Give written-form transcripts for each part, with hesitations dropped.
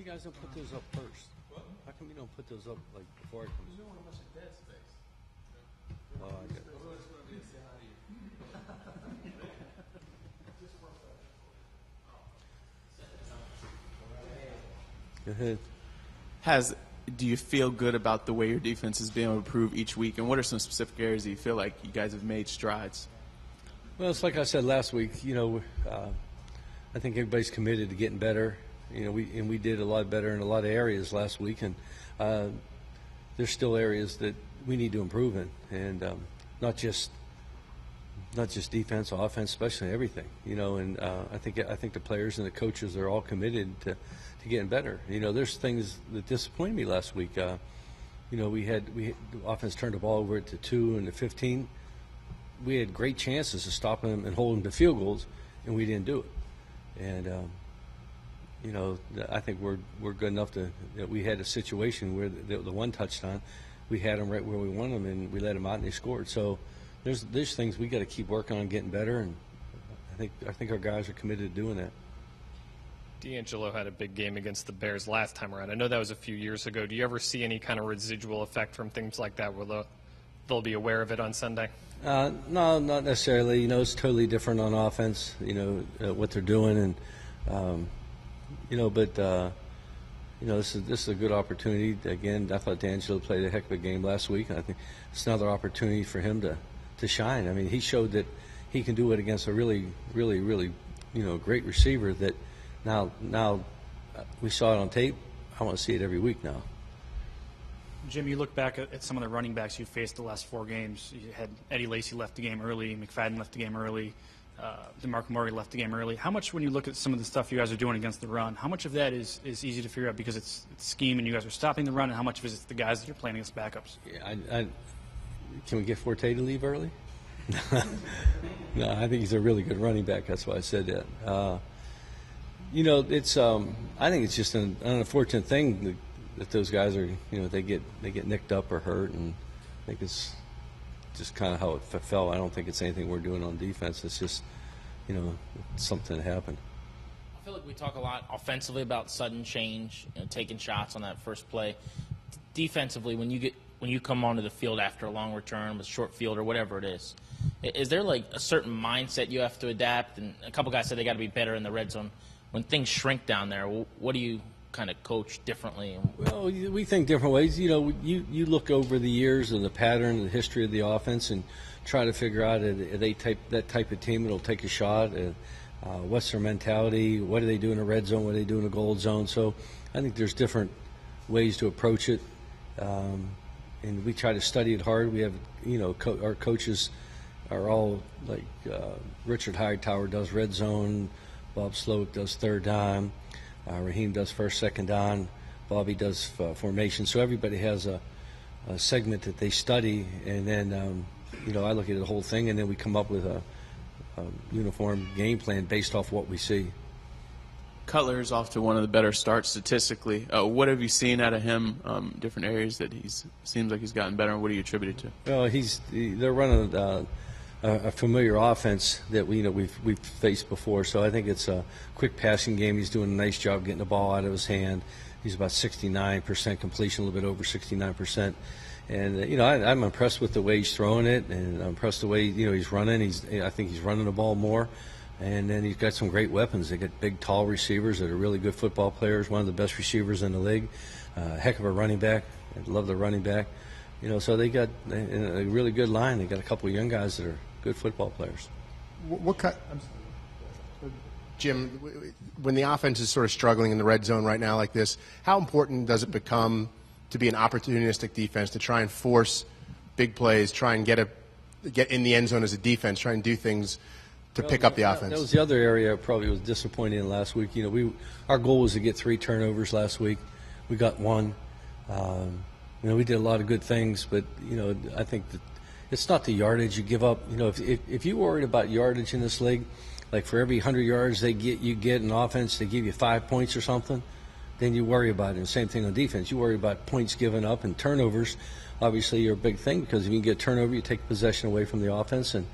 guys don't put those up first? What? How come you don't put those up like before I come? You don't want a bunch of dead space. Oh, I get it. Go ahead. Do you feel good about the way your defense is being able to improve each week, and what are some specific areas that you feel like you guys have made strides? Well, it's like I said last week. I think everybody's committed to getting better. We did a lot better in a lot of areas last week, and there's still areas that we need to improve in, and not just defense, offense, especially everything. And I think the players and the coaches are all committed to getting better. There's things that disappointed me last week. The offense turned the ball over to 2 and to 15. We had great chances to stop them and hold them to field goals, and we didn't do it. And I think we're good enough that we had a situation where the one touchdown, we had them right where we wanted them, and we let them out and they scored. So there's things we got to keep working on getting better, and I think our guys are committed to doing that. D'Angelo had a big game against the Bears last time around. I know that was a few years ago. Do you ever see any kind of residual effect from things like that where they'll be aware of it on Sunday? No, not necessarily. It's totally different on offense, what they're doing. And, this is a good opportunity. Again, I thought D'Angelo played a heck of a game last week, and I think it's another opportunity for him to shine. I mean, he showed that he can do it against a really, really, really, great receiver that now we saw it on tape. I want to see it every week now. Jim, you look back at some of the running backs you faced the last 4 games. You had Eddie Lacy left the game early, McFadden left the game early, DeMarco Murray left the game early. How much, when you look at some of the stuff you guys are doing against the run, how much of that is easy to figure out because it's scheme and you guys are stopping the run, and how much of it is the guys that you're playing against backups? Yeah, can we get Forte to leave early? No, I think he's a really good running back. That's why I said that. I think it's just an unfortunate thing that those guys are, they get nicked up or hurt, and I think it's just kind of how it fell. I don't think it's anything we're doing on defense. It's just, something that happened. I feel like we talk a lot offensively about sudden change, taking shots on that first play. Defensively, when you come onto the field after a long return with short field or whatever it is there like a certain mindset you have to adapt? And a couple guys said they got to be better in the red zone. When things shrink down there, what do you kind of coach differently? Well, we think different ways. You look over the years and the pattern and the history of the offense and try to figure out that type of team that'll take a shot. What's their mentality? What do they do in a red zone? What do they do in a gold zone? So I think there's different ways to approach it, and we try to study it hard. We have, our coaches are all like Richard Hightower does red zone, Bob Sloat does third down. Raheem does first, second down. Bobby does formation. So everybody has a segment that they study, and then I look at the whole thing, and then we come up with a uniform game plan based off what we see. Cutler is off to one of the better starts statistically. What have you seen out of him? Different areas that seems like he's gotten better. And what do you attribute it to? Well, they're running a familiar offense that we've faced before. So I think it's a quick passing game. He's doing a nice job getting the ball out of his hand. He's about 69% completion, a little bit over 69%. And I'm impressed with the way he's throwing it, and I'm impressed the way he's running. I think he's running the ball more. And then he's got some great weapons. They got big, tall receivers that are really good football players. One of the best receivers in the league. Heck of a running back. I love the running back. So they got a really good line. They got a couple of young guys that are good football players. Jim, when the offense is sort of struggling in the red zone right now like this, how important does it become to be an opportunistic defense, to try and force big plays, try and get in the end zone as a defense, try and do things to pick up the offense? That was the other area I probably was disappointed in last week. Our goal was to get 3 turnovers last week. We got 1. We did a lot of good things, but I think that it's not the yardage you give up. If you're worried about yardage in this league, like for every 100 yards you get in offense, they give you 5 points or something, then you worry about it. And same thing on defense. You worry about points given up, and turnovers obviously are a big thing, because if you can get turnover, you take possession away from the offense, and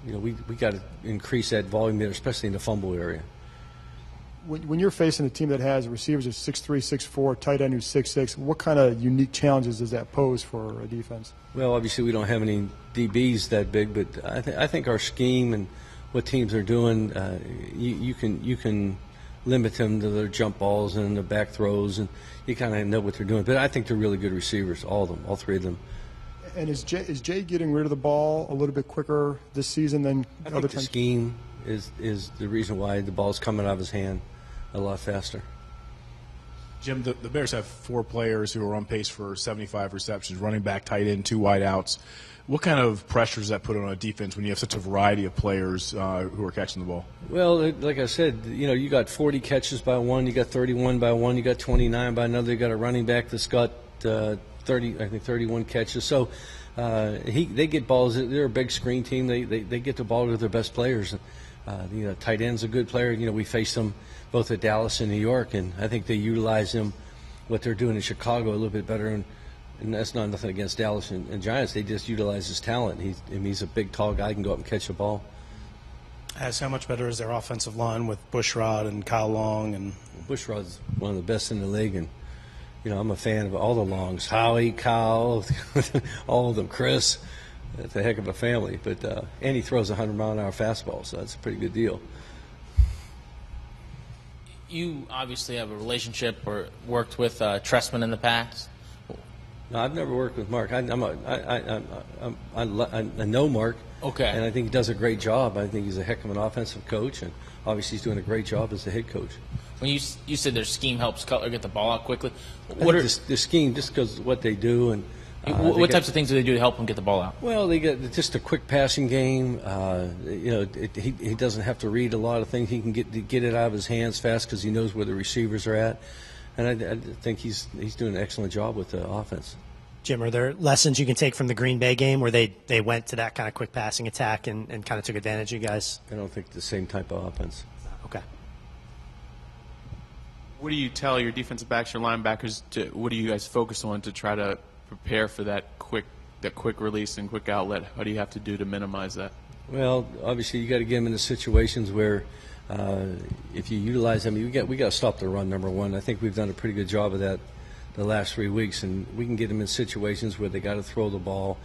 we got to increase that volume, especially in the fumble area. When you're facing a team that has receivers of 6'3", 6'4", tight end who's 6'6", what kind of unique challenges does that pose for a defense? Well, obviously we don't have any DBs that big, but I think our scheme and what teams are doing, you can limit them to their jump balls and the back throws, and you kind of know what they're doing. But I think they're really good receivers, all of them, all three of them. And is Jay getting rid of the ball a little bit quicker this season than I other think the times? scheme is the reason why the ball's coming out of his hand a lot faster. Jim, the Bears have 4 players who are on pace for 75 receptions, running back, tight end, 2 wideouts. What kind of pressure does that put on a defense when you have such a variety of players who are catching the ball? Well, like I said, you got 40 catches by one, you got 31 by one, you got 29 by another, you got a running back that's got 31 catches. So they get balls. They're a big screen team. They get the ball to their best players. Tight end's a good player. We faced them both at Dallas and New York, and I think they utilize him, what they're doing in Chicago, a little bit better. And that's not nothing against Dallas and Giants. They just utilize his talent. He's a big, tall guy. He can go up and catch the ball. How much better is their offensive line with Bushrod and Kyle Long? And Bushrod's one of the best in the league, and I'm a fan of all the Longs. Howie, Kyle, all of them. Chris, that's a heck of a family. But and he throws a 100-mile-an-hour fastball, so that's a pretty good deal. You obviously have a relationship or worked with Tressman in the past. No, I've never worked with Mark. I know Mark. Okay. And I think he does a great job. I think he's a heck of an offensive coach, and obviously he's doing a great job as the head coach. When you said their scheme helps Cutler get the ball out quickly, What are the scheme just because what they do and what types of things do they do to help him get the ball out? Well, they get just a quick passing game. He doesn't have to read a lot of things. He can get it out of his hands fast because he knows where the receivers are at. And I think he's doing an excellent job with the offense. Jim, are there lessons you can take from the Green Bay game where they went to that kind of quick passing attack and kind of took advantage of you guys? I don't think the same type of offense. Okay. What do you tell your defensive backs, your linebackers? What do you guys focus on to try to prepare for that quick release and quick outlet? What do you have to do to minimize that? Well, obviously you got to get them into situations where if you utilize them, we got to stop the run. Number one, I think we've done a pretty good job of that the last 3 weeks, and we can get them in situations where they got to throw the ball,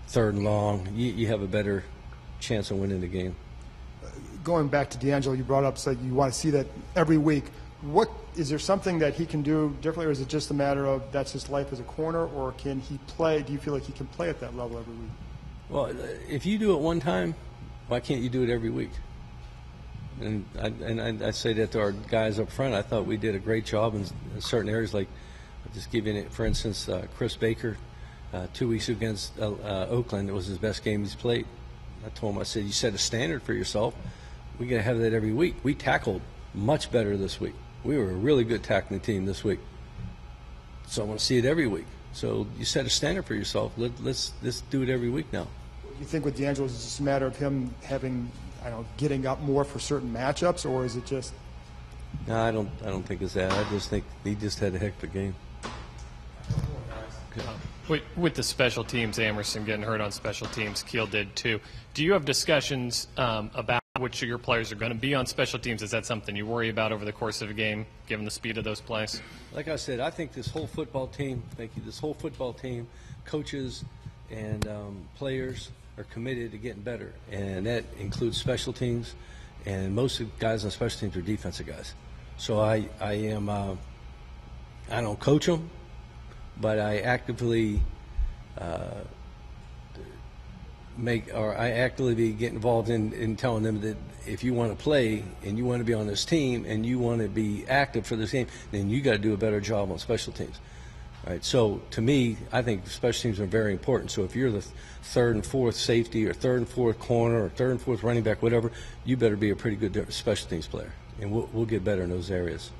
3rd and long. You have a better chance of winning the game. Going back to D'Angelo, you brought up said you want to see that every week. What is there something that he can do differently, or is it just a matter of that's his life as a corner, or can he play? Do you feel like he can play at that level every week? Well, if you do it one time, why can't you do it every week? And I say that to our guys up front. I thought we did a great job in certain areas. Like, I'll just give you it. For instance, Chris Baker, 2 weeks against Oakland, it was his best game he's played. I told him, I said, you set a standard for yourself. We got to have that every week. We tackled much better this week. We were a really good tackling team this week. So I want to see it every week. So you set a standard for yourself. Let's do it every week now. You think with D'Angelo, is it just a matter of him having, getting up more for certain matchups, or is it just? No, I don't think it's that. I just think he just had a heck of a game. With the special teams, Amerson getting hurt on special teams, Keel did too. Do you have discussions about which of your players are going to be on special teams? Is that something you worry about over the course of a game, given the speed of those plays? Like I said, I think this whole football team, coaches and players are committed to getting better, and that includes special teams. And most of the guys on special teams are defensive guys. So I don't coach them, but I actively get involved in telling them that if you want to play and you want to be on this team and you want to be active for this game, then you got to do a better job on special teams. Right. So to me, I think special teams are very important. So if you're the 3rd and 4th safety or 3rd and 4th corner or 3rd and 4th running back, whatever, you better be a pretty good special teams player, and we'll get better in those areas.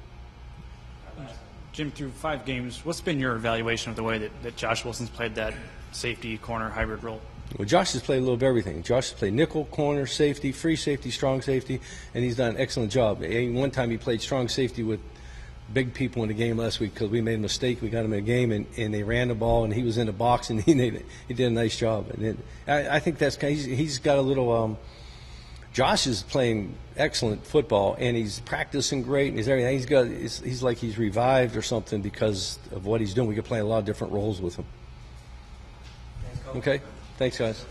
Jim, through 5 games, what's been your evaluation of the way that Josh Wilson's played that safety, corner, hybrid role? Well, Josh has played a little of everything. Josh has played nickel, corner, safety, free safety, strong safety, and he's done an excellent job. One time he played strong safety with big people in the game last week because we made a mistake. We got him in a game, and they ran the ball, and he was in the box, and he did a nice job. And I think that's he's got a little Josh is playing excellent football, and he's practicing great, and he's everything. He's like he's revived or something because of what he's doing. We could play a lot of different roles with him. Okay, thanks, guys.